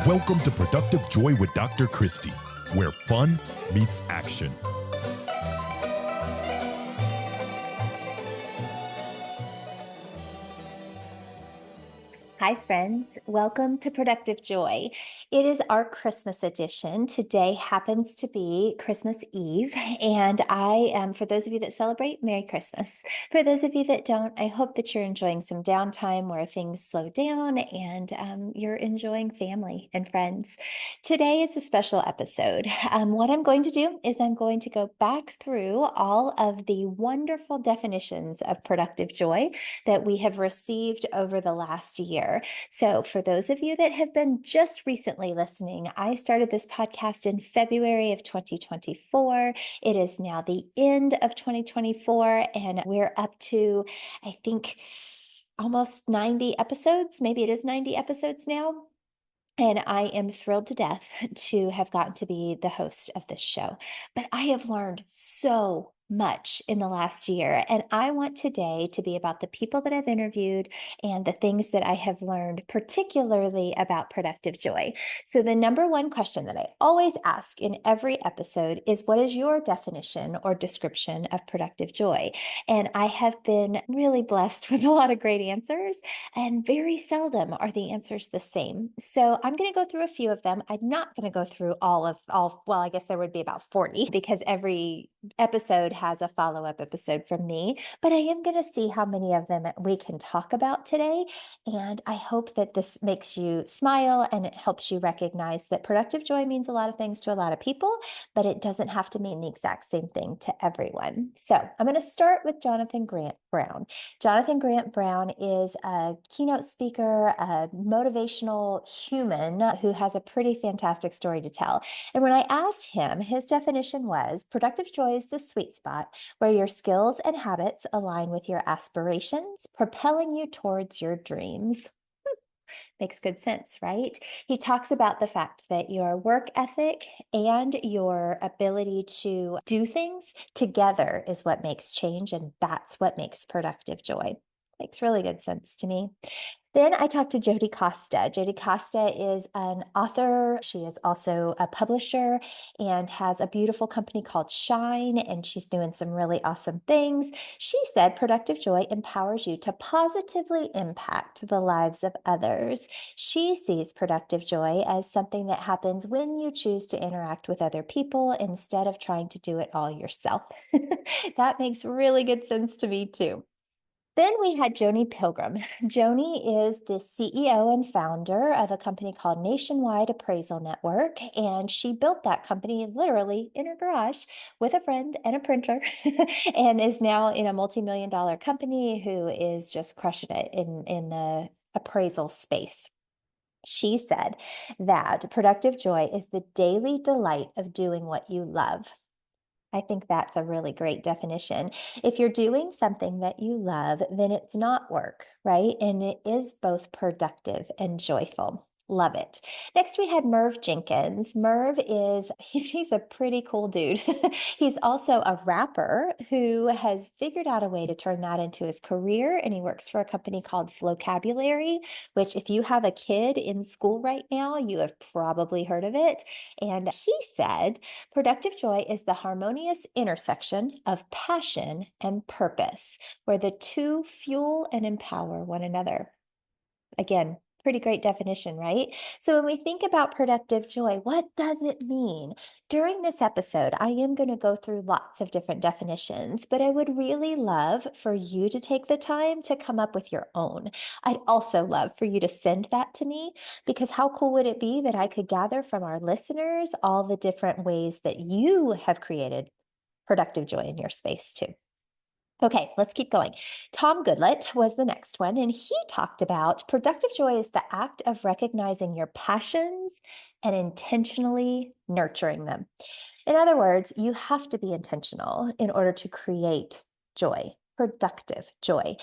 Welcome to Productive Joy with Dr. Christy, where fun meets action. Hi, friends. Welcome to Productive Joy. It is our Christmas edition. Today happens to be Christmas Eve, and I am, for those of you that celebrate, Merry Christmas. For those of you that don't, I hope that you're enjoying some downtime where things slow down and you're enjoying family and friends. Today is a special episode. What I'm going to do is I'm going to go back through all of the wonderful definitions of productive joy that we have received over the last year. So, for those of you that have been just recently listening, I started this podcast in February of 2024. It is now the end of 2024, and we're up to, I think, almost 90 episodes. Maybe it is 90 episodes now. And I am thrilled to death to have gotten to be the host of this show. But I have learned so much in the last year. And I want today to be about the people that I've interviewed and the things that I have learned, particularly about productive joy. So, the number one question that I always ask in every episode is, what is your definition or description of productive joy? And I have been really blessed with a lot of great answers, and very seldom are the answers the same. So I'm going to go through a few of them. I'm not going to go through all, well, I guess there would be about 40 because every episode has a follow-up episode from me, but I am going to see how many of them we can talk about today. And I hope that this makes you smile and it helps you recognize that productive joy means a lot of things to a lot of people, but it doesn't have to mean the exact same thing to everyone. So I'm going to start with Jonathan Grant Brown. Jonathan Grant Brown is a keynote speaker, a motivational human who has a pretty fantastic story to tell. And when I asked him, his definition was, productive joy is the sweet spot where your skills and habits align with your aspirations, propelling you towards your dreams. Makes good sense, right? He talks about the fact that your work ethic and your ability to do things together is what makes change, and that's what makes productive joy. Makes really good sense to me. Then I talked to Jodie Costa. Jodie Costa is an author. She is also a publisher and has a beautiful company called Shine, and she's doing some really awesome things. She said productive joy empowers you to positively impact the lives of others. She sees productive joy as something that happens when you choose to interact with other people instead of trying to do it all yourself. That makes really good sense to me too. Then we had Joni Pilgrim. Joni is the CEO and founder of a company called Nationwide Appraisal Network, and she built that company literally in her garage with a friend and a printer, and is now in a multi-million-dollar company who is just crushing it in the appraisal space. She said that productive joy is the daily delight of doing what you love. I think that's a really great definition. If you're doing something that you love, then it's not work, right? And it is both productive and joyful. Love it. Next, we had Merv Jenkins. Merv he's a pretty cool dude. He's also a rapper who has figured out a way to turn that into his career. And he works for a company called Flocabulary, which, if you have a kid in school right now, you have probably heard of it. And he said, productive joy is the harmonious intersection of passion and purpose, where the two fuel and empower one another. Again, pretty great definition, right? So when we think about productive joy, what does it mean? During this episode, I am going to go through lots of different definitions, but I would really love for you to take the time to come up with your own. I'd also love for you to send that to me, because how cool would it be that I could gather from our listeners all the different ways that you have created productive joy in your space too. Okay, let's keep going. Tom Goodlett was the next one, and he talked about productive joy is the act of recognizing your passions and intentionally nurturing them. In other words, you have to be intentional in order to create joy, productive joy.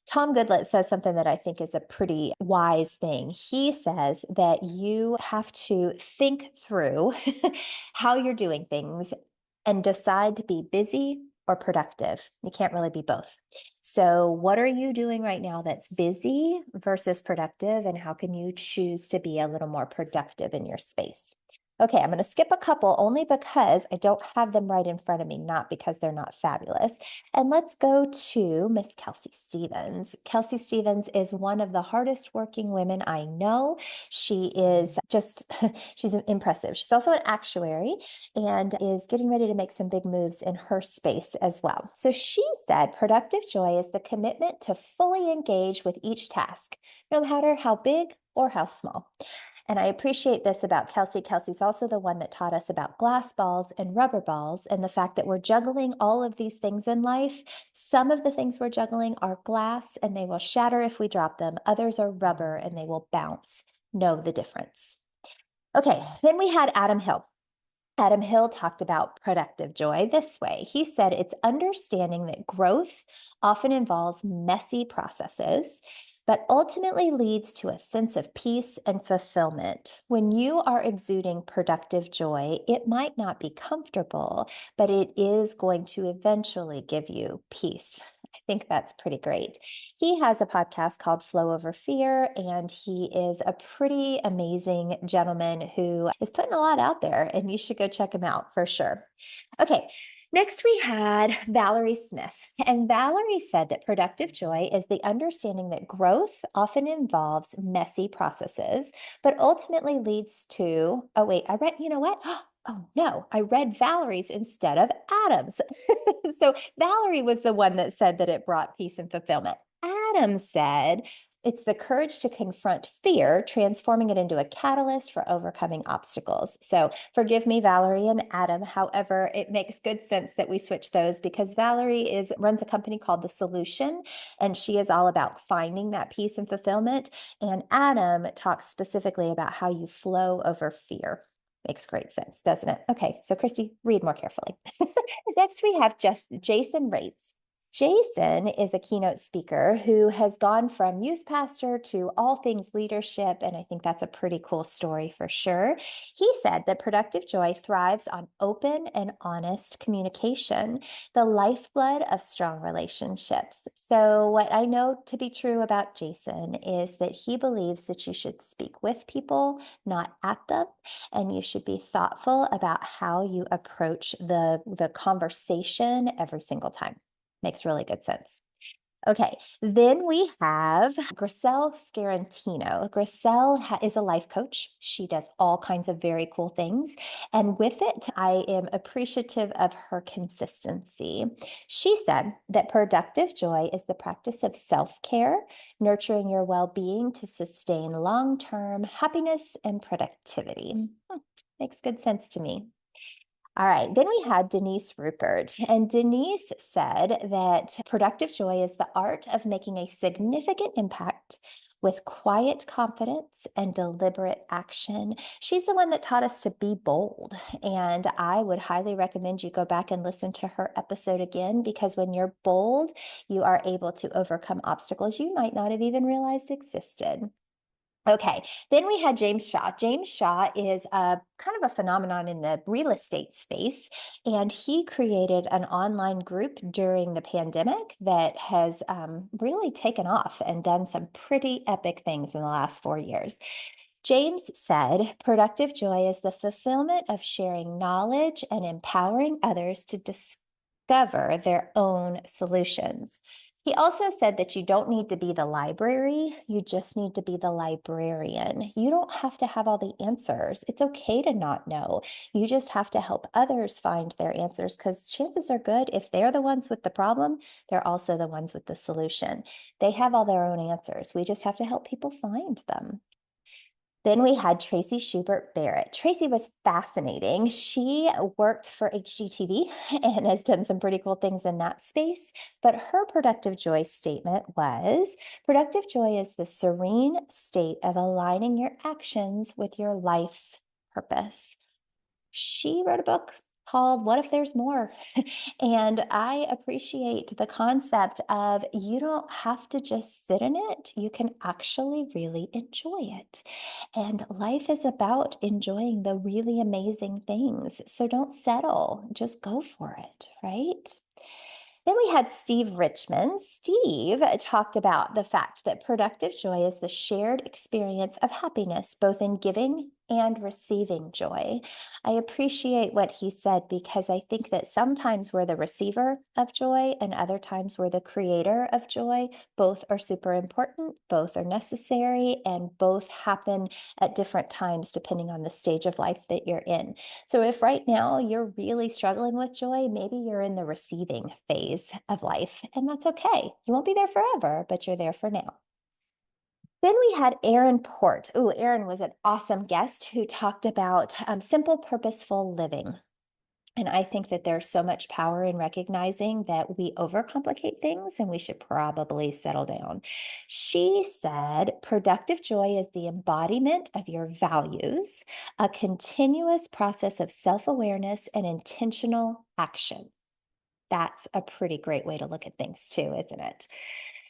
Tom Goodlett says something that I think is a pretty wise thing. He says that you have to think through how you're doing things and decide to be busy or productive. You can't really be both. So, what are you doing right now that's busy versus productive? And how can you choose to be a little more productive in your space? Okay, I'm going to skip a couple only because I don't have them right in front of me, not because they're not fabulous. And let's go to Miss Kelsey Stevens. Kelsey Stevens is one of the hardest working women I know. She is just, she's impressive. She's also an actuary and is getting ready to make some big moves in her space as well. So she said, productive joy is the commitment to fully engage with each task, no matter how big or how small. And I appreciate this about Kelsey. Kelsey's also the one that taught us about glass balls and rubber balls and the fact that we're juggling all of these things in life. Some of the things we're juggling are glass and they will shatter if we drop them. Others are rubber and they will bounce. Know the difference. Okay, then we had Adam Hill. Adam Hill talked about productive joy this way. He said it's understanding that growth often involves messy processes, but ultimately leads to a sense of peace and fulfillment. When you are exuding productive joy, it might not be comfortable, but it is going to eventually give you peace. I think that's pretty great. He has a podcast called Flow Over Fear, and he is a pretty amazing gentleman who is putting a lot out there, and you should go check him out for sure. Okay, next we had Valerie Smith, and Valerie said that productive joy is the understanding that growth often involves messy processes, but ultimately leads to, oh wait, I read, you know what? Oh no, I read Valerie's instead of Adam's. So Valerie was the one that said that it brought peace and fulfillment. Adam said it's the courage to confront fear, transforming it into a catalyst for overcoming obstacles. So forgive me, Valerie and Adam. However, it makes good sense that we switch those because Valerie runs a company called The Solution, and she is all about finding that peace and fulfillment. And Adam talks specifically about how you flow over fear. Makes great sense, doesn't it? Okay, so Christy, read more carefully. Next, we have just Jason Rates. Jason is a keynote speaker who has gone from youth pastor to all things leadership, and I think that's a pretty cool story for sure. He said that productive joy thrives on open and honest communication, the lifeblood of strong relationships. So, what I know to be true about Jason is that he believes that you should speak with people, not at them, and you should be thoughtful about how you approach the conversation every single time. Makes really good sense. Okay, then we have Griselle Scarantino. Griselle is a life coach. She does all kinds of very cool things. And with it, I am appreciative of her consistency. She said that productive joy is the practice of self-care, nurturing your well-being to sustain long-term happiness and productivity. Makes good sense to me. All right, then we had Denise Rupert, and Denise said that productive joy is the art of making a significant impact with quiet confidence and deliberate action. She's the one that taught us to be bold, and I would highly recommend you go back and listen to her episode again because when you're bold, you are able to overcome obstacles you might not have even realized existed. Okay, then we had James Shaw. James Shaw is a kind of a phenomenon in the real estate space, and he created an online group during the pandemic that has really taken off and done some pretty epic things in the last 4 years. James said, productive joy is the fulfillment of sharing knowledge and empowering others to discover their own solutions. He also said that you don't need to be the library, you just need to be the librarian. You don't have to have all the answers. It's okay to not know. You just have to help others find their answers because chances are good if they're the ones with the problem, they're also the ones with the solution. They have all their own answers. We just have to help people find them. Then we had Tracy Schubert Barrett. Tracy was fascinating. She worked for HGTV and has done some pretty cool things in that space. But her productive joy statement was productive joy is the serene state of aligning your actions with your life's purpose. She wrote a book called What If There's More? And I appreciate the concept of you don't have to just sit in it, you can actually really enjoy it. And life is about enjoying the really amazing things. So don't settle, just go for it, right? Then we had Steve Richmond. Steve talked about the fact that productive joy is the shared experience of happiness, both in giving and receiving joy. I appreciate what he said because I think that sometimes we're the receiver of joy and other times we're the creator of joy. Both are super important, both are necessary, and both happen at different times depending on the stage of life that you're in. So if right now you're really struggling with joy, maybe you're in the receiving phase of life, and that's okay. You won't be there forever, but you're there for now. Then we had Aaron Port. Oh, Aaron was an awesome guest who talked about simple, purposeful living. And I think that there's so much power in recognizing that we overcomplicate things and we should probably settle down. She said, productive joy is the embodiment of your values, a continuous process of self awareness and intentional action. That's a pretty great way to look at things, too, isn't it?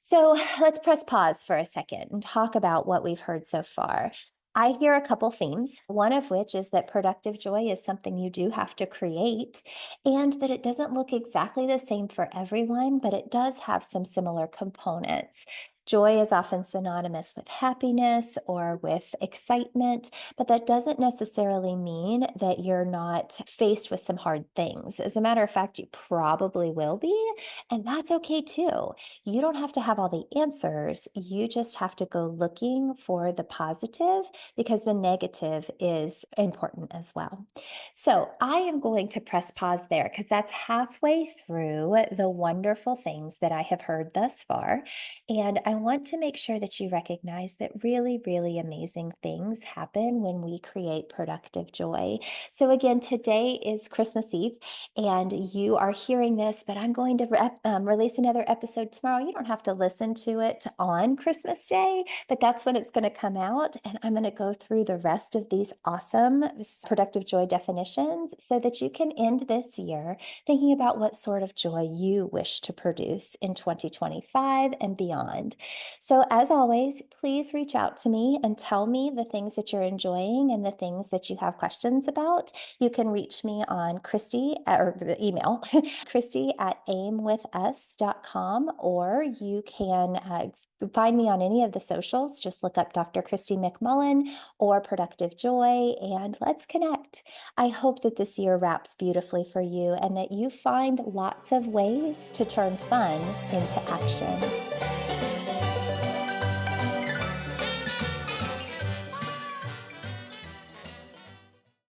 So let's press pause for a second and talk about what we've heard so far. I hear a couple themes, one of which is that productive joy is something you do have to create, and that it doesn't look exactly the same for everyone, but it does have some similar components. Joy is often synonymous with happiness or with excitement, but that doesn't necessarily mean that you're not faced with some hard things. As a matter of fact, you probably will be, and that's okay too. You don't have to have all the answers. You just have to go looking for the positive because the negative is important as well. So I am going to press pause there because that's halfway through the wonderful things that I have heard thus far. And I want to make sure that you recognize that really, really amazing things happen when we create productive joy. So again, today is Christmas Eve and you are hearing this, but I'm going to release another episode tomorrow. You don't have to listen to it on Christmas Day, but that's when it's going to come out. And I'm going to go through the rest of these awesome productive joy definitions so that you can end this year thinking about what sort of joy you wish to produce in 2025 and beyond. So, as always, please reach out to me and tell me the things that you're enjoying and the things that you have questions about. You can reach me on Christy or the email, Christy at aimwithus.com, or you can find me on any of the socials. Just look up Dr. Christy McMullen or Productive Joy and let's connect. I hope that this year wraps beautifully for you and that you find lots of ways to turn fun into action.